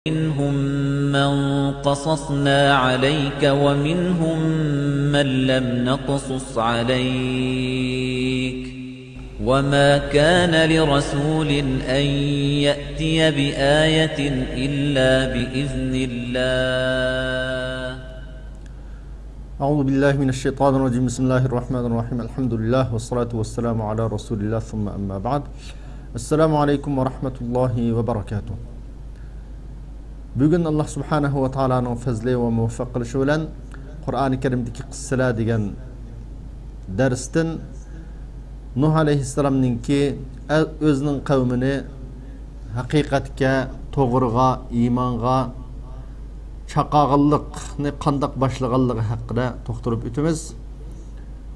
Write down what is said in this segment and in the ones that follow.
منهم من قصصنا عليك ومنهم من لم نقصص عليك وما كان لرسول أن يأتي بآية إلا بإذن الله. أعوذ بالله من الشيطان الرجيم. بسم الله الرحمن الرحيم. الحمد لله والصلاة والسلام على رسول الله ثم أما بعد. السلام عليكم ورحمة الله وبركاته. Bugün Allah Subhanahu wa Ta'ala'nın fazli ve muvaffaq qilishi bilan Qur'oni Karimdagi qissalar degan darsdan Nuh alayhissalomninki o'zining qavmini haqiqatga, to'g'riga, iymonga, chaqag'illikni qandoq boshlaganligi haqida to'xtalib o'tamiz.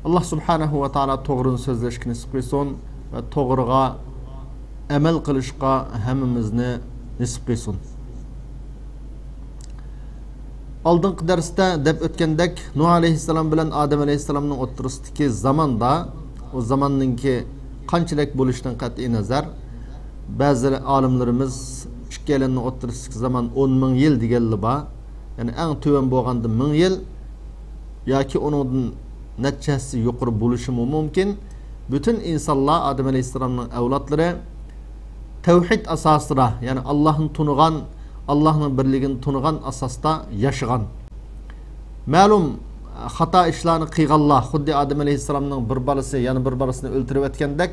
Allah Subhanahu wa Ta'ala to'g'rini so'zlashga nasib qilsin va to'g'riga amal qilishga hammamizni nasib qilsin. Aldınqı dərsdə dəb ötkəndək Nuh aleyhisselam bilan Adem aleyhisselamның o'tirisidagi zamonda o zamanninki qanchalik bo'lishidan qat'iy nazar ba'zi olimlarimiz ikkalanning o'tirisidagi zaman 10 ming yil deganlar bor. Ya'ni eng tuvan bo'lganda 1000 yil yoki uningdan natijasi yuqori bo'lishi mumkin. Bütün insonlar Adem aleyhisselamning avlodlari tavhid asosida, ya'ni Allohni tunigan, Allah'ın birligini tunugan asasda yaşagan. Ma'lum xata işlarni qilganlar, xuddi Adem aleyhisselamning bir balasi yana bir balasini o'ltirib etgandek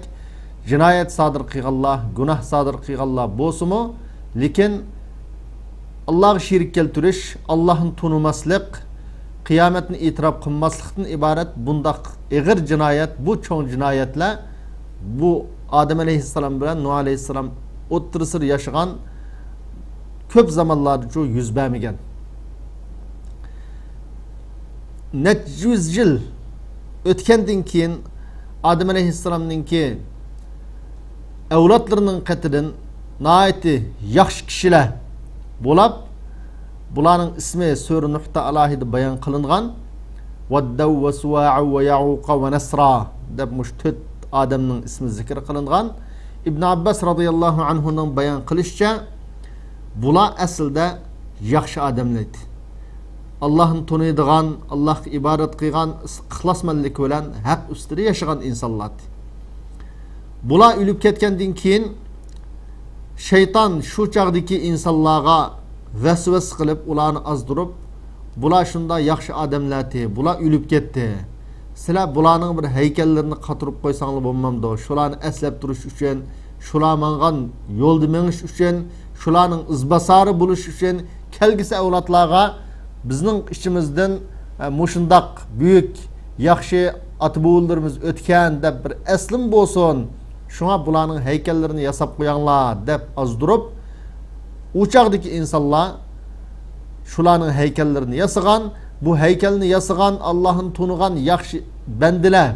jinoyat sodir qilganlar, gunoh sodir qilganlar bo'lsa-mu, lekin Allohga shirik keltirish, Allohni tunimaslik, qiyomatni e'tirof qilmaslikdan iborat bundaq ig'ir jinoyat, bu cho'ng jinoyatlar bu Adem aleyhisselam bilan Nuh aleyhisselam o'ttirisir yaşagan köp zamanlarda çoğu yüz vermegen. Net 100 yıl ötkendin keyin Adem aleyhisselam'nınki evlatlarının qatidin naiti yaxshi kishilar bo'lib, bularning ismi Sura Nuhda alohida bayon qilingan. Waddaw va Suwa'a va Ya'uqa va Nasra deb mushtut Ademning ismi zikr qilingan. İbn Abbas radıyallahu anhu'nun bayon qilishicha bular aslida yaxshi odamlar. Allohni tuniydigan, Allohga ibodat qilgan, ixlosmandlik bilan haq ustida yashagan insonlar. Bular o'lib ketgandan keyin shayton shu chaqdagi insonlarga vasvas qilib, ularni azdirib, bular shunda yaxshi odamlar-ti, bular o'lib ketdi. Sizlar bularning bir haykallarini qatirib qo'ysanglar bo'lmamdi. Shularni eslab turish uchun, shular mangan yo'lda menish uchun, shularning izbasari bo'lish uchun kelgisi avlodlarga bizning ichimizdan mushundaq büyük yaxshi ota-bobolarimiz o'tgan deb bir aslim bo'lsin. Shunga bularning haykallarini yasab qo'yinglar deb azdirib, u chaqdagi insonlar shularning haykallarini yasagan, bu haykalni yasagan, Allohni tunigan yaxshi bandilar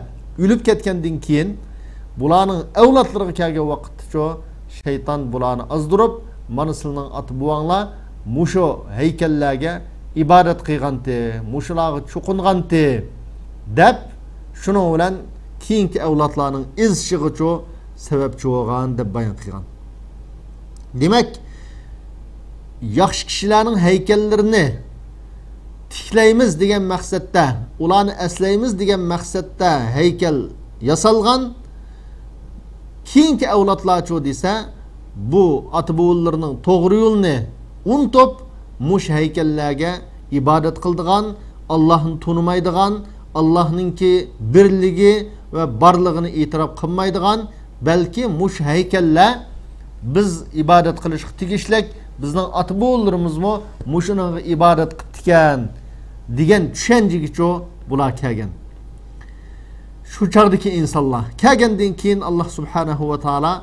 o'lib ketgandan keyin bularning avlodlariga kelgan vaqtda shayton bularni azdirib, mana sizning ota buvanglar mushu haykallarga ibodat qilganti, mushularga cho'qinganti deb shuning bilan keyingi avlodlarning izishiga sababchi bo'lgan deb bayon qilgan. Demak, yaxshi kishilarning haykallarini tiklaymiz degan maqsadda, ularni aslaymiz degan maqsadda haykal yasalgan. Keyingi avlodlar desa bu ota-bobolarning to'g'ri yo'lni unutib, mush haykallarga ibodat qildigan, Allohni tunimaydigan, Allohningki birligi va borlig'ini e'tirof qilmaydigan, balki mush haykallar biz ibodat qilishga tegishlik, bizning ota-bobolarimiz mushuniga ibodat qilgan degan tushunchaga bular kelgan. Shu chaqdagi insonlar kelgandan keyin Alloh Subhanahu va Ta'ala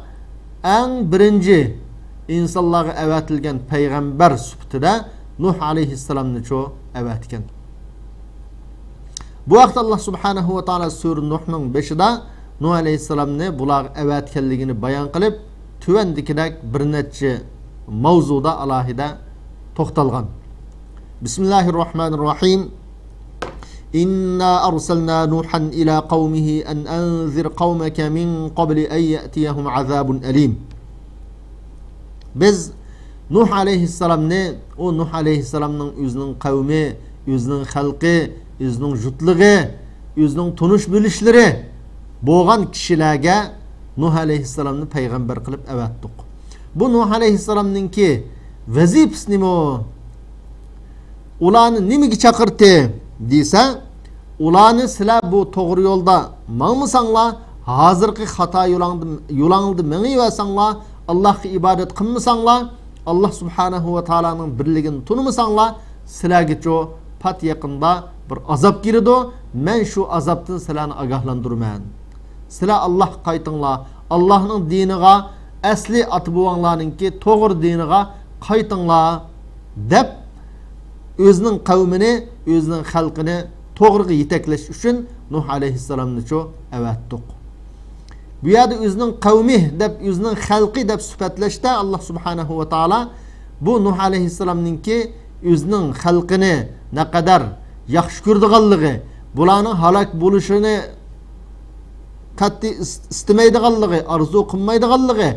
en birinci insonlarga avatilgan payg'ambar sifatida Nuh aleyhisselamni avatgan. Bu vaqt Allah Subhanahu va Ta'ala Sura Nuhning 5'da Nuh aleyhisselamni bular avatganligini bayon qilib, tuvandikidek bir necha mavzuda alohida to'xtalgan. Bismillahirrahmanirrahim. İnna arsalna Nuhan ila qavmihi an anzir qavmaka min qabli an ya'tiyahum azabun alim. Biz Nuh aleyhisselamni, o Nuh aleyhisselamның özünün qavmi, özünün xalqi, özünün jutlığı, özünün tunuş bilişleri boğan kişilerge Nuh aleyhisselamni peygamber qilib evatdiq. Bu Nuh aleyhisselamninki vazifasi nima? Ularni nimaga chaqirdi desa, ularni sizlar bu to'g'ri yo'lda mangmisanglar, hozirgi xato yo'lingda mengivasanglar, Allohga ibodat qilmasanglar, Allah subhanahu va taolaning birligini tunmasanglar, sizlarga pat yaqinda bir azob keladi. Men shu azobdan sizlarni ogohlantirman. Sizlar Allah qaytinglar, Allohning diniga, asli ota-bobonglarningki to'g'ri diniga qaytinglar deb özünün qavmini, özünün xalqini to'g'riga yetaklash uchun Nuh alayhissalomni avatdiq. Bu yerda özünün qavmi deb, özünün xalqi deb sifatlashda Allah subhanahu va taala bu Nuh alayhissalomninki özünün xalqini naqadar yaxshi ko'rdiganligi, bularning halok bo'lishini qat'iy istamaydiganligi, arzu qilmaydiganligi,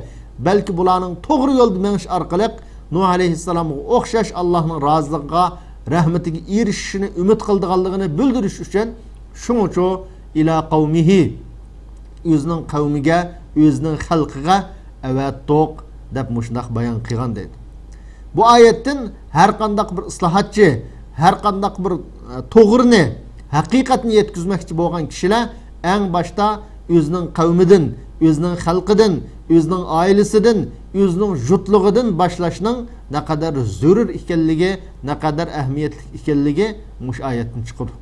balki bularning to'g'ri yo'lda menish orqali Nuh alayhissalomga o'xshash Allohning roziligiga, rahmatiga erishishini umid qildiganligini bildirish uchun shuning uchun ila qavmihi, o'zining qavmiga, o'zining xalqiga avatdiq deb shunday bayon qilgan deydi. Bu oyatdan har qanday bir islohotchi, har qanday bir to'g'rini, haqiqatni yetkazmoqchi bo'lgan kishilar eng boshda o'zining qavmidan, o'zining xalqidan, o'zining oilasidan, o'zining jutlig'idan boshlashning naqadar zarur ekanligi, naqadar ahamiyatli ekanligi mush oyatdan chiqadi.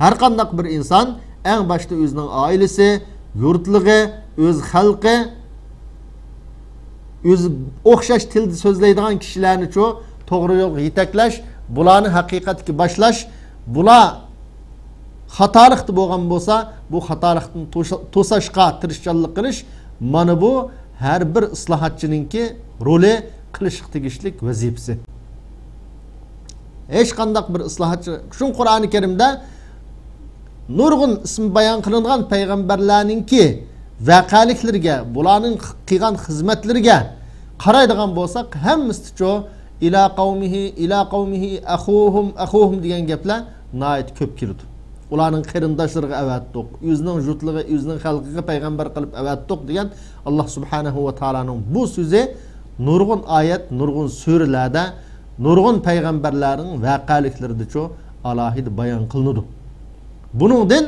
Har qanday bir inson eng boshda o'zining oilasi, yurtligi, o'z xalqi, o'zi o'xshash tilda so'zlaydigan kishilarni to'g'ri yo'lga yetaklash, bularni haqiqatga boshlash, bular xatolikda bo'lgan bo'lsa, bu xatolikni to'sashga tirishchanlik qilish, mana bu her bir islohotchininki roli, qilishga tegishlik vazifasi. Hech qanday bir islohotchi, shu Qur'oni Karimda nurg'un ismi bayon qilingan payg'ambarlarninki vaqaliklariga, bularning qilgan xizmatlariga qaraydigan bo'lsak, hammasi ila qavmihi axuhum degan gaplar nihoyat ko'p keladi. Ularning qarindoshlariga avatdiq, o'zining jutlig'i, o'zining xalqiga payg'ambar qilib avatdiq degan Allah subhanahu va taolaning bu so'zi nurg'un oyat, nurg'un suralarda, nurg'un payg'ambarlarning vaqaliklarida alohida bayon qilinadi. Buningdan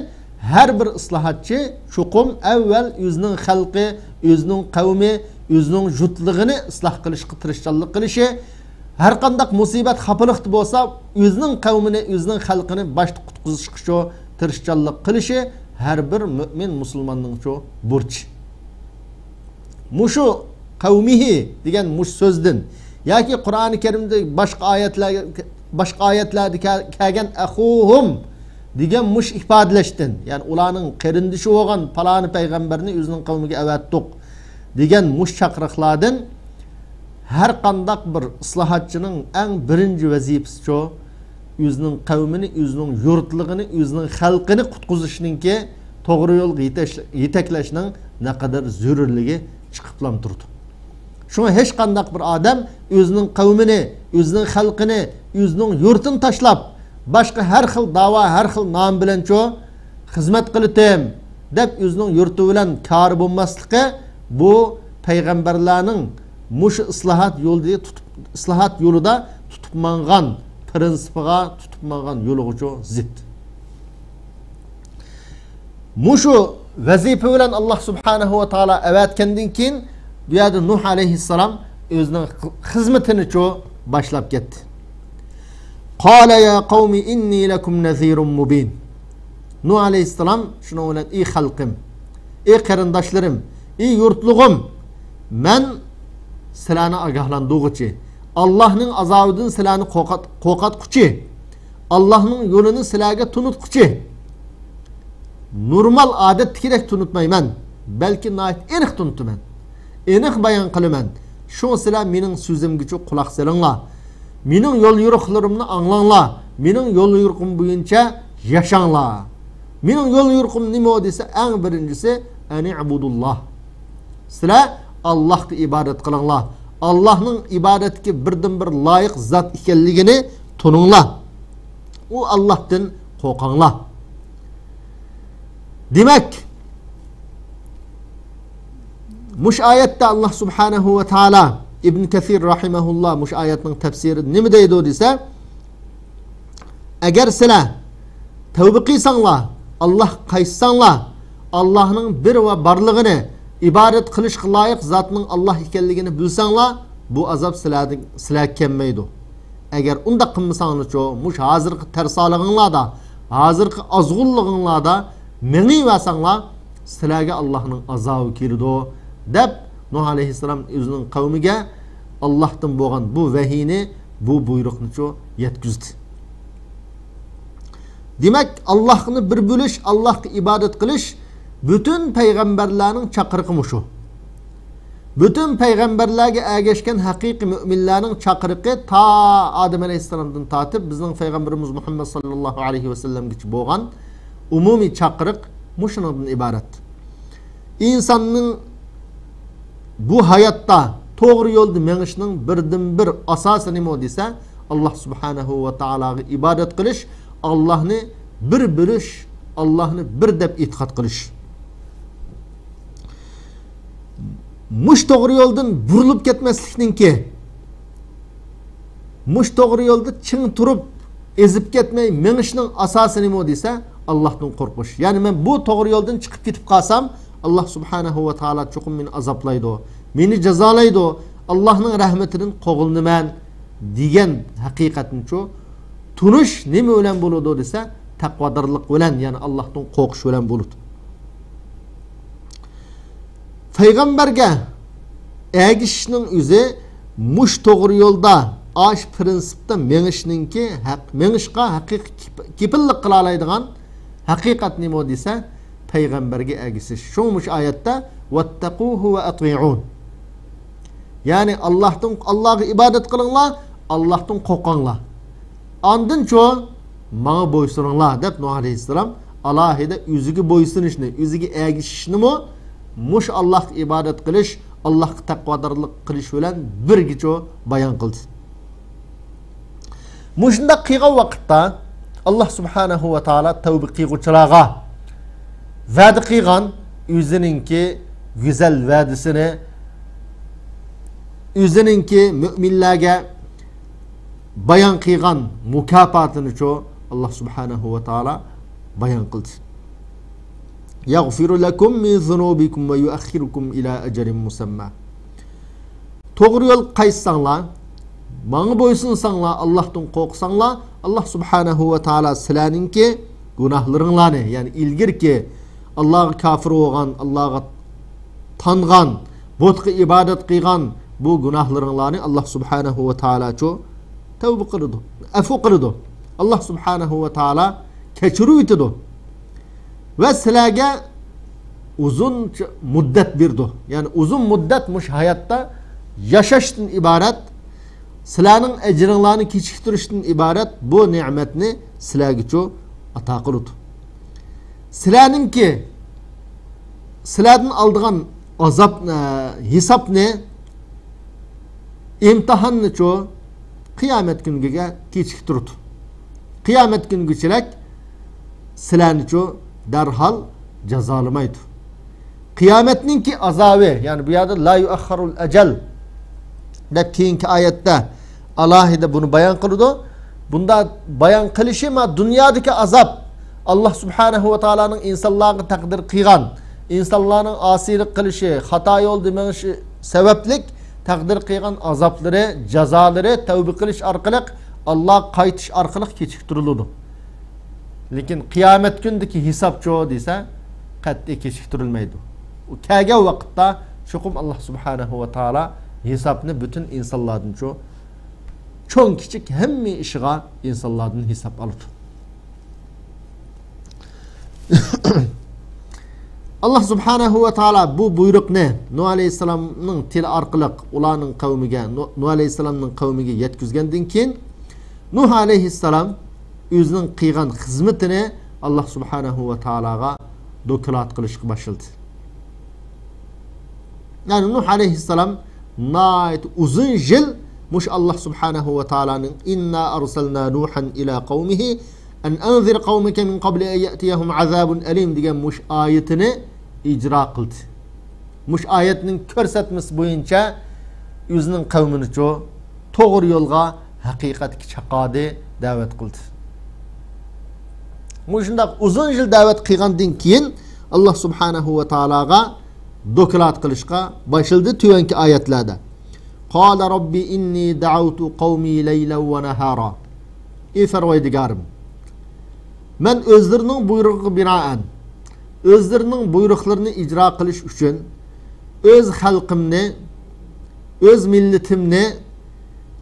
her bir islohotchi chuqum avval o'zining xalqi, o'zining qavmi, o'zining jutlig'ini isloh qilishga tirishchanlik qilishi, har qanday musibat xafalikda bo'lsa, o'zining qavmini, o'zining xalqini boshda qutqizishga tirishchanlik qilishi har bir mu'min musulmonning burchi. Mushu qavmihi degan mush so'zdan yoki Qur'oni Karimda boshqa oyatlarda kelgan axuhum degan mush ifodalashdan, ya'ni ularning qarindishi bo'lgan paloni payg'ambarni o'zining qavmiga avatdiq degan mush chaqiriqlardan her qanday bir islohotchining eng birinchi vazifasi o'zining qavmini, o'zining yurtligini, o'zining xalqini qutqizishninki to'g'ri yo'lga yetaklashning naqadar zarurligi chiqiblam turdi. Shunga hech qanday bir odam o'zining qavmini, o'zining xalqini, o'zining yurtini tashlab, boshqa har xil da'vo, har xil nom bilan xizmat qilitim deb o'zining yurti bilan kori bo'lmasligi, bu payg'ambarlarning mush islohot yo'lida tutib mangan prinsipiga, tutib mangan yo'liga zid. Mushu vazifa bilan Allah subhanahu va taolo avatgandan keyin bu yerda Nuh alayhissalom o'zining xizmatini boshlab ketdi. Qala ya qavmi inni lakum nazirun mubin. Nuh alayhissalom shuna bilan: ey xalqim, ey qarindoshlarim, ey yurtlig'im, men sizlarni ogohlantiruvchi, Allohning azobidan sizlarni qo'rqatquchi, Allohning yo'lini sizlarga tunutquchi. Normal odatdagidek tunutmayman, balki nihoyat aniq tunutaman. Aniq bayon qilaman. Shu sizlar mening so'zimga quloq solinglar. Mening yo'l yo'riqlarimni anglanglar. Mening yo'l yo'riqim bo'yicha yashanglar. Mening yo'l yo'riqim nima desa, eng birinchisi ani ibudulloh. Sizlar Allohga ibodat qilinglar. Allah'ın ibadetki birden-bir layık zat ekenligini tunungla. O Allah'tan korkangla. Demek muş ayette Allah Subhanahu ve Teala İbn Kesir rahimehullah muş ayetning tefsiri nima deydi dese, agar sizlar tavba qilsanglar, Allah qaysanglar, Allah'ın bir ve barlığını ibadet qilishga loyiq zatning Allah ekanligini bilsanglar, bu azap sizlarga kelmaydi. Agar unda qilmasanglar, mush hozirgi tarsolig'inglarda, hozirgi azg'unlig'inglarda meni vasanglar, sizlarga Allah'ning azobi keladi deb Nuh alayhissalom o'zining qavmiga Allah'tan bo'lgan bu vahiyni, bu buyruqni yetkizdi. Demek Allah'ını bir bölüş, Allah'a ibadet kılış, bütün peygamberlerin çakırıqı şu. Bütün peygamberlerge ergeçken hakiki müminlerin çakırıqı ta Adem Aleyhisselam'dan tatip bizning peygamberimiz Muhammed sallallahu aleyhi ve sellem geçip boğan umumi çakırık muşundan ibaret. İnsanın bu hayatta doğru yolda menişinin birden bir asası nima dese, Allah subhanahu ve ta'ala'ga ibadet kılış, Allah'ını bir bölüş, Allah'ını bir dep itiqat kılış. Muş doğru yoldan burulup ketmesliknin ki, muş doğru yolda çın turup ezip ketmey menişinin asası nima dese, Allah'tan korkmuş. Yani ben bu doğru yoldan çıkıp gidip kalsam, Allah subhanahu ve ta'ala çokum beni azaplaydı o. Beni cezalaydı o. Allah'ın rahmetinin qoğulunu ben diyen hakikatin çoğu. Tunuş nemi ölen buludu dese, takvadarlık ölen, yani Allah'tan korkuş ölen buludu. Peygamberge ergişinin yüzü muş doğru yolda aş prinsipte menişninki menişka hakik kipillik kılalaydıgan hakikat nemi dese, Peygamberge ergisiz. Şumuş ayette vettekuhu ve ati'un. Yani Allah'a ibadet kılınlar, Allah'tan korkanlar. Andın çoğu bana boysununlar dep Nuh aleyhisselam Allah'da yüzüge boysunuşunu, yüzüge ergişişini mi muş Allah'a ibadet kılış, Allah'a takvadarlık kılış ölen bir geço bayan kıldı. Muşunda kıyga vakitte Allah subhanahu ve ta'ala tevbi kıyguçılağa vədi qıyğan özününki güzel vədisini, özününki müminlərə bayan qıyğan mükafatını çoğu Allah subhanahu ve ta'ala bayan qıldı. يَغْفِرُ لَكُمْ مِنْ ذُنُوبِكُمْ وَيُؤَخِّرُكُمْ إِلَى أَجَلٍ مُسَمَّى. Doğru yol qaysanlar, bana boysunsanlar, Allah'tan korksanlar, Allah subhanahu ve ta'ala sizlarninki günahlarınlarını, yani ilgirki Allah'a kafir olgan, Allah'a tangan, botqa ibadet qıygan bu günahlarınlarını Allah subhanahu ve ta'ala ço tevbe kıldı, afu kıldı. Allah subhanahu ve ta'ala keçiriydi. Ve sizlarga uzun müddet birdi. Yani uzun müddet muş hayatta yaşaştın ibaret, sizlarning ecrinlarını keçiktirishdan ibaret bu nimetni sizlarga ço ata kıldı. Sizlarninki sizlardan aldığan azap hesap ne? İmtihanını çoğu kıyamet günüge keçiktirdi. Kıyamet günügeçilek sizlarni çoğu derhal cezalamaydı. Kıyametninki azabı, yani bu yerde la yuakharul ecel dep keyinki ayette Allah'da bunu bayan kıldı. Bunda bayan kılışı ma dünyadaki azap Allah subhanahu ve ta'ala'nın insanlarına takdir kıygan, insanların asilik kılışı, hata yol demesi sebeplik takdir kıygan azapları, cezaları tevbe kılış arkalık, Allah kaytış arkalık keçiktirildi. Lekin kıyamet gündeki hesap çoğu dese kat'i keçiktirilmeydi. O kâge vakitte şukum Allah subhanahu ve ta'ala hesabını bütün insanlardan çoğu çoğun küçük hemmi işiga insanlardan hesap alır. Allah subhanahu ve ta'ala bu buyruk ne? Nuh aleyhisselamның til arqılıq ulanın kavmiga, Nuh aleyhisselamның kavmiga yetkizgenden keyin Nuh aleyhisselam özünün qıyğan xizmetini Allah subhanahu ve ta'alaga dokulat qilishga başladı. Yani Nuh aleyhisselam nait uzun yıl muş Allah subhanahu ve ta'ala'nın inna arsalna Nuhan ila kavmihi en anzir kavmike min qabli en ye'tiyahum azabun elim degan muş ayetini icra kıldı. Muş ayetinin körsetmesi boyunca özünün kavmini ço doğru yolga haqiqatga chaqadi davet kıldı. Muşundaq uzun yıl davet qilgandan keyin Allah subhanahu ve ta'alaga doklat qilishga başladı tüvenki ayetlarda. Qala rabbi inni da'awtu qawmi leylan ve nahara. Ey Parvardigarım, men özlerinin buyruğuna binaen, özlerinin buyruqlarini icra qilish uchun öz xalqimni, öz milletimni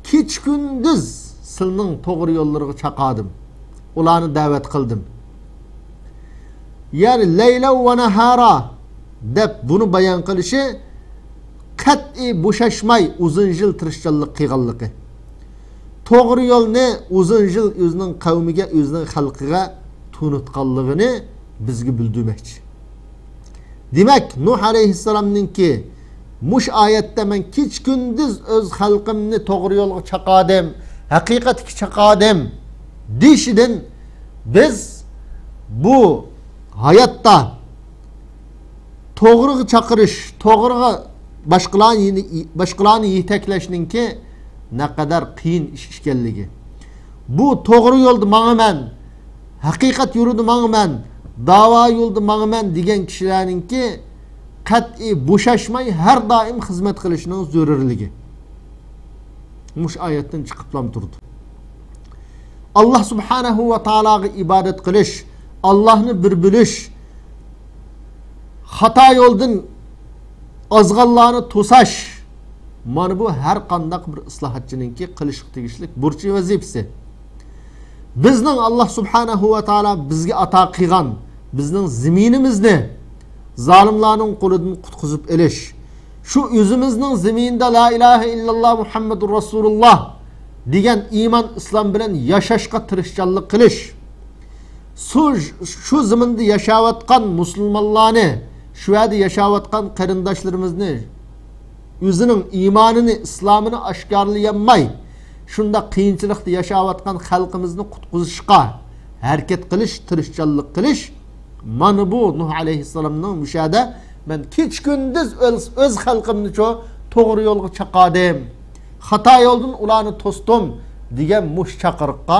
kech kunduz silning to'g'ri yo'llariga chaqadim. Ularni davet qildim. Yani leyla ve nahara deb bunu bayan qilishi qat'iy bo'shashmay uzun yil tirishchanlik qilganligi. To'g'ri yo'lni uzun yil o'zining qavmiga, o'zining xalqiga tunutganligini bizga bildirmoqchi. Demak, Nuh alayhissalomninki mush oyatda men kech kunduz o'z xalqimni to'g'ri yo'lga chaqadim, haqiqatga chaqadim deyishidan biz bu hayatda to'g'riga chaqirish, to'g'riga başqalarni yetaklashningki naqadar qiyin ish ekanligi. Bu to'g'ri yo'lda manaman, haqiqat yo'lida manaman, da'vo yo'lida manaman degan kishilarningki qat'iy bo'shashmay har doim xizmat qilishining zarurligi. Mush oyatdan chiqib turdi. Allah subhanahu ve ta'alaga ibadet qilish, Allah'ını bir bilish, hata yoldan azg'allarni to'sash, mana bu har qandaq bir islohotchininki qilish tegishlik burchi vazifasi. Bizning Allah subhanahu ve ta'ala bizga ato qilgan bizning zaminimizni zolimlarning qo'lidan qutqizib elish, shu o'zimizning zaminda la ilaha illalloh Muhammadur Rasululloh degan iymon islom bilan yashashga tirishchanlik qilish, şu zaminda yaşayotgan musulmonlarni, şu yerda yaşayotgan qarindoshlarimizni o'zining iymonini, islomini oshkorlayolmay, shunda qiyinchilikda yaşayotgan xalqimizni qutqizishga harakat qilish, tirishchanlik qilish. Mana bu Nuh alayhissalomning mushada men kech kunduz o'z xalqimni to'g'ri yo'lga chaqadim, xato yo'ldan ularni to'sdim degan mush chaqiriqqa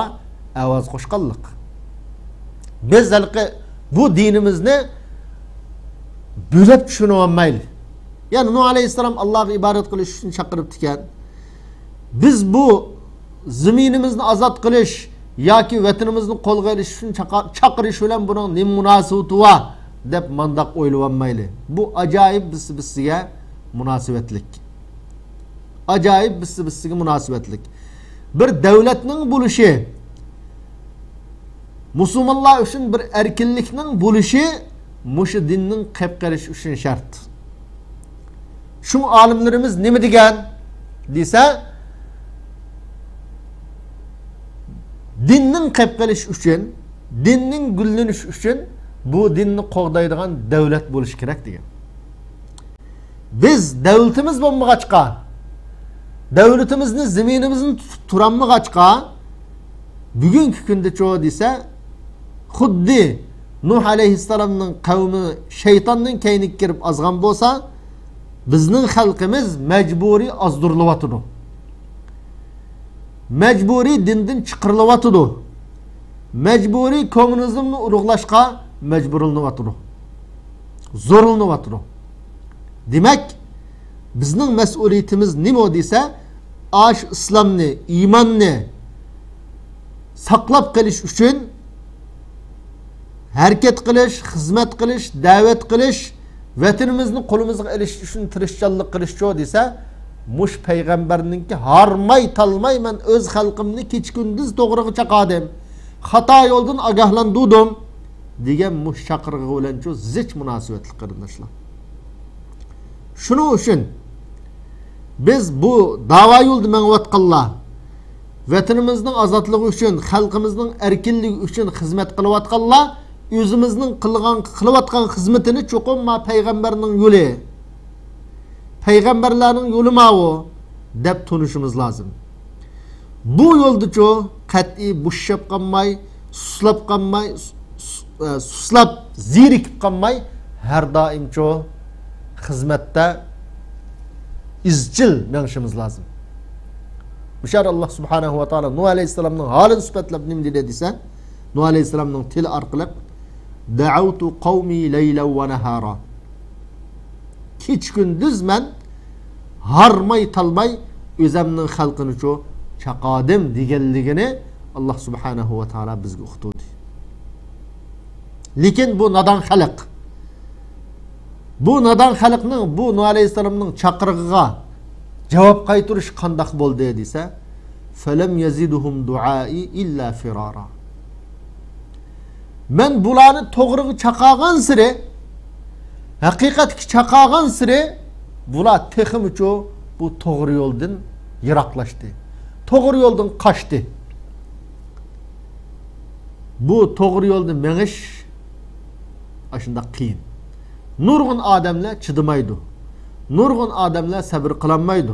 ovoz qo'shganlik. Biz bu dinimizni bölüp tushunolmayli. Yani Nuh aleyhisselam Allah'a ibadet qilish uchun chaqiribdikan. Biz bu zaminimizni azod qilish yoki vatanimizni qo'lga olish uchun chaqirish bilan buning nim munosabati va deb mandaq o'ylayolmayli. Bu ajoyib bizga munosabatlik. Ajoyib bizga munosabatlik. Bir davlatning bo'lishi, Müslümanlar için bir erkinlikning bo'lishi mushu dinning qapqarish uchun shart. Şu alimlerimiz nima degan desa, dinning qapqarish uchun, dinning gullanish uchun bu dinni qo'g'daydigan davlat bo'lishi kerak degan. Biz davlatimiz bo'lmag'achqa, davlatimizni, zaminimizni turamag'achqa bugungi kunda cho'g'a desa, xuddi Nuh alayhissalomning qavmi shaytonning kayniga kirib azg'an bo'lsa, bizning xalqimiz majburiy ozdirilyotidi. Majburiy dindan chiqarilyotidi. Majburiy kommunizmni urug'lashga majburlanyotidi. Zo'rlanyotidi. Demak, bizning mas'uliyatimiz nima desa, ash islomni, iymonni saqlab qolish uchun harakat qilish, xizmat qilish, da'vat qilish, vatanimizni qo'limizga olish uchun tirishchanlik qilish desa, mush payg'ambarninki harmay talmay men o'z xalqimni kech kunduz to'g'riga chaqadim, xato yo'ldan ogohlantirdim degan mush chaqirig'i bilan zich munosabatli qarindoshlar. Shuning uchun biz bu da'vo yo'lida mengayotganlar vatanimizning ozodligi uchun, xalqimizning erkinligi uchun xizmat qilayotganlar o'zimizning qilayotgan xizmatini cho'qinma payg'ambarning yo'li, peygamberlerin yolu mavu dep tunuşumuz lazım. Bu yolda ço kat'i buşşap kanmay, suslap kanmay, suslap zirik kanmay her daim ço hizmette izcil menşimiz lazım. Müşar Allah subhanahu wa ta'ala Nuh aleyhisselamның halini süpetlep nimdi dediyse Nuh aleyhisselamның til arqılıq da'avtu qavmi leyla ve nehara hiç gündüz men harmay talmay özemnin halkını ço çaqadım digelligini Allah subhanahu wa ta'ala bizge uqtudi. Lekin bu nadan halk. Bu nadan halkның bu Nuh aleyhisselamның çaqırığıga cevap qaytırış qandaq boldu dediyse felem yaziduhum duai illa firara. Men bulanı toğrığı çaqağan sire hakikat ki çaqağan sire bula texim uçu bu toğrı yoldan yıraklaştı. Toğrı yoldan kaçtı. Bu toğrı yoldan meğiş aşında qiyin. Nurgun adamla çıdımaydı. Nurgun adamla sabır kılanmaydı.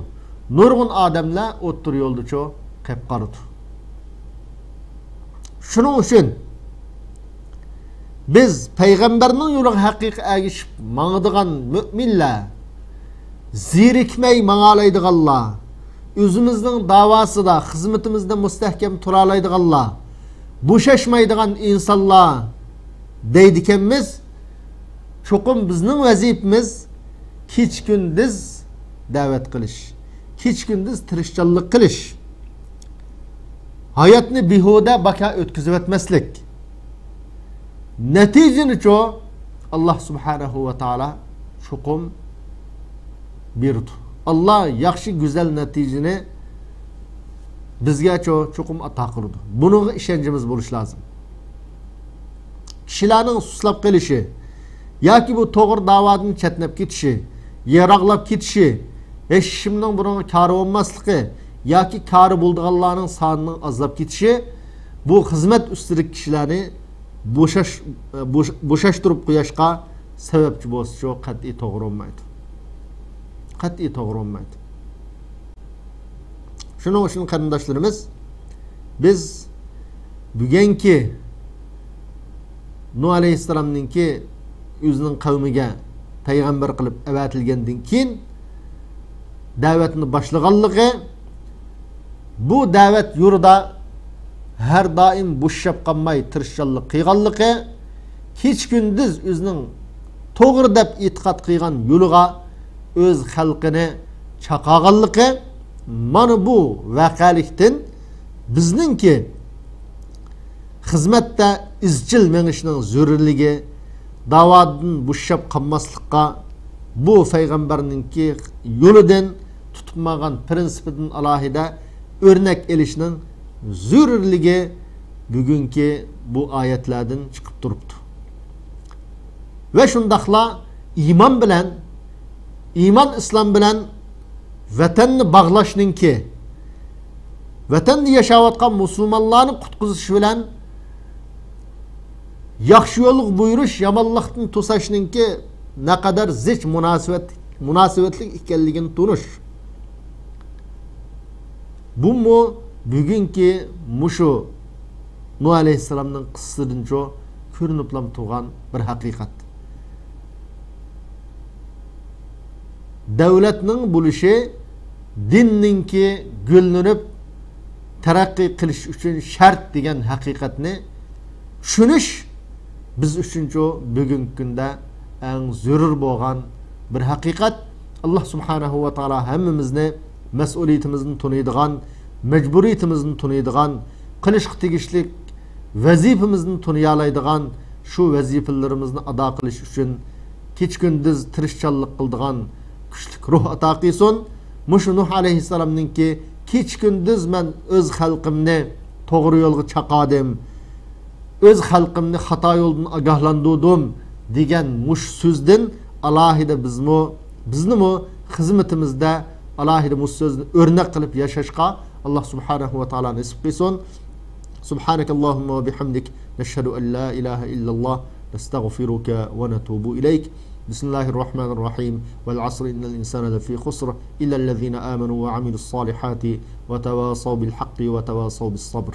Nurgun adamla otur yolda ço qep qarıdı. Şunun için biz peygamberinin yolu haqiqi agişip mağıdıgan müminler zirikmey mağalaydıganlar özümüzün davası da hizmetimizde müstehkem turalaydıganlar boşaşmaydıgan insanlar deydikenmiz çokum bizning vazifemiz hiç gündüz davet qilish, hiç gündüz tirishchanlik qilish, hayotni behuda baka o'tkazib etmaslik. Neticeni ço Allah subhanahu wa ta'ala çokum birdi. Allah yaxshi güzel neticeni bizga çokum ata qildi. Bunga ishoncimiz bo'lish lazım. Kishilarning suslab qilishi yoki bu to'g'ri da'vatni chetnab ketishi, yaraqlab ketishi, hech kimning bunga kari bo'lmasligi yoki kari bo'ldiganlarning sonining azlab ketishi bu xizmat ustidagi kishilarni bo'shashtirib qo'yishga sababchi bo'lsa shu qat'iy to'g'ri bo'lmaydi. Qat'iy to'g'ri bo'lmaydi. Shuning uchun qarindoshlarimiz biz bugungi Nuh alayhissalomninki o'zining qavmiga payg'ambar qilib avatilgandan keyin da'vatni boshlaganligi bu da'vat yo'lida her daim bo'shab qolmay tirishchanlik qilganligi hech gündüz o'zining to'g'ri deb e'tiqod qilgan yo'liga o'z xalqini chaqaganligi mana bu voqelikdan bizningki xizmatda izchil mengishning zarurligi da'vatdan bo'shab qolmaslikqa bu payg'ambarninki yo'lidan tutmagan prinsipidan alohida o'rnak elishning zarurligi bugungi bu oyatlardan chiqib turibdi. Ve şundaqla iman bilan, iman islom bilan vatanni bag'lashninki, vatanda yashayotgan musulmonlarni qutqizish bilan yaxshi yo'lga buyurish, yomonlikdan to'sashninki naqadar zich munosabatli ekanligini tunish. Bu mu bugungi mushu Nuh alayhissalomning qissasidan ko'rinib turgan bir haqiqat. Davlatning bo'lishi dinninki gullanib taraqqiy qilish uchun shart degan haqiqatni tushunish biz uchun bugungi kunda eng zarur bo'lgan bir haqiqat. Allah subhanahu wa taala hammamizni mas'uliyatimizni tunaydigan, majburiyatimizni tunaydigan, qilishga tegishli vazifamizni tunayalaydigan shu vazifalarimizni ado qilish uchun kech kunduz tirishchanlik qildigan kuchli ruh ato qilsin. Mushu Nuh alayhissalomninki kech kunduz men o'z xalqimni to'g'ri yo'lga chaqadim, o'z xalqimni xato yo'ldan ogohlantirdim degan mush so'zdan alohida biznimi xizmatimizda alohida mush so'zni o'rnak qilib yashashga Allah subhanahu wa taala nasib qilsin. Subhanakallahumma wa bihamdik nashhadu an la ilaha illallah nastaghfiruka wa natubu ilayk. Bismillahirrahmanirrahim. Vel asr innel insane lefî husr illellezîne âmenû ve amilus salihâti ve tevâsav bil hakki ve tevâsav bis sabr.